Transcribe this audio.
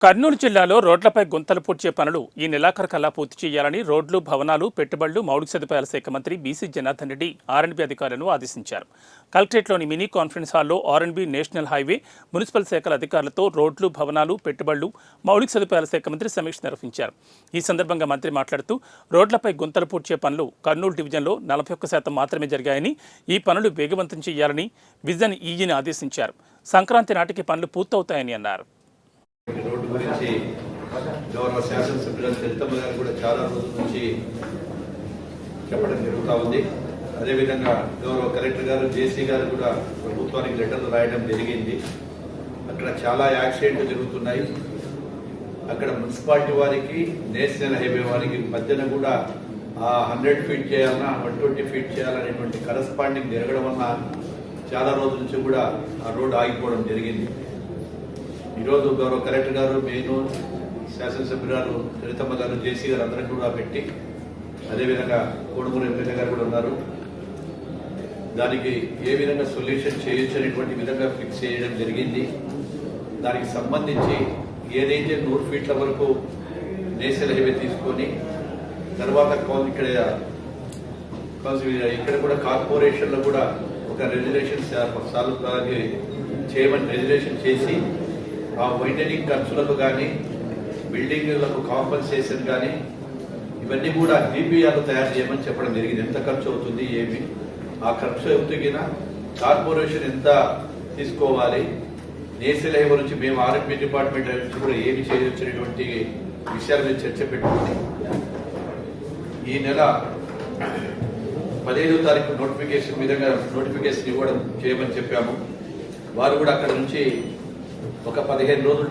కర్నూలు జిల్లాలో రోడ్లపై గుంతలు పూడ్చే పనులు ఈ నెలాఖరుకల్లా పూర్తి చేయాలని రోడ్లు, భవనాలు, పెట్టుబడులు, మౌలిక సదుపాయాల శాఖ మంత్రి బీసీ జనార్దన్ రెడ్డి ఆర్ఎండ్బీ అధికారులను ఆదేశించారు. కలెక్టరేట్లోని మినీ కాన్ఫరెన్స్ హాల్లో ఆర్ఎండ్బీ, నేషనల్ హైవే, మున్సిపల్ శాఖల అధికారులతో రోడ్లు, భవనాలు, పెట్టుబడులు, మౌలిక సదుపాయాల శాఖ మంత్రి సమీక్ష నిర్వహించారు. ఈ సందర్భంగా మంత్రి మాట్లాడుతూ రోడ్లపై గుంతలు పూడ్చే పనులు కర్నూలు డివిజన్లో 41% మాత్రమే జరిగాయని, ఈ పనులు వేగవంతం చేయాలని విజన్ ఈఈని ఆదేశించారు. సంక్రాంతి నాటికి పనులు పూర్తవుతాయని అన్నారు. రోడ్డు గురించి గౌరవ శాసనసభ్యులు చరితమ్మ గారు కూడా చాలా రోజుల నుంచి చెప్పడం జరుగుతూ ఉంది. అదేవిధంగా గౌరవ కలెక్టర్ గారు, జేసీ గారు కూడా ప్రభుత్వానికి లెటర్లు రాయడం జరిగింది. అక్కడ చాలా యాక్సిడెంట్లు జరుగుతున్నాయి. అక్కడ మున్సిపాలిటీ వారికి, నేషనల్ హైవే వారికి మధ్యన కూడా ఆ 100 ఫీట్ చేయాలన్నా 120 ఫీట్ చేయాలనేటువంటి కరస్పాండింగ్ జరగడం వల్ల చాలా రోజుల నుంచి కూడా ఆ రోడ్డు ఆగిపోవడం జరిగింది. ఈరోజు గౌరవ కలెక్టర్ గారు, నేను, శాసనసభ్యురాలు చరితమ్మ గారు, జేసీ గారు అందరం కూడా పెట్టి, అదేవిధంగా కోడుమూరు ఎమ్మెల్యే గారు కూడా ఉన్నారు, దానికి ఏ విధంగా సొల్యూషన్ చేయొచ్చు అనేటువంటి విధంగా ఫిక్స్ చేయడం జరిగింది. దానికి సంబంధించి ఏదైతే 100 ఫీట్ల వరకు నేషనల్ హైవే తీసుకొని తర్వాత ఇక్కడ కూడా కార్పొరేషన్లో కూడా ఒక రెగ్యులేషన్ సాల్వ్ చేయమని రెగ్యులేషన్ చేసి ఆ వైండనింగ్ ఖర్చులకు కానీ, బిల్డింగ్లకు కాంపన్సేషన్ కానీ, ఇవన్నీ కూడా డిపిఆర్లు తయారు చేయమని చెప్పడం జరిగింది. ఎంత ఖర్చు అవుతుంది, ఏమి ఆ ఖర్చు అవుతుగినా కార్పొరేషన్ ఎంత తీసుకోవాలి, నేషనల్ హైవే నుంచి మేము ఆర్ఎండ్బీ డిపార్ట్మెంట్ నుంచి కూడా ఏమి చేయొచ్చినటువంటి విషయాల మీద చర్చ పెట్టుకుని ఈ నెల 15వ తారీఖు నోటిఫికేషన్ ఇవ్వడం చేయమని చెప్పాము. వారు కూడా అక్కడ నుంచి ఒక 15 రోజులు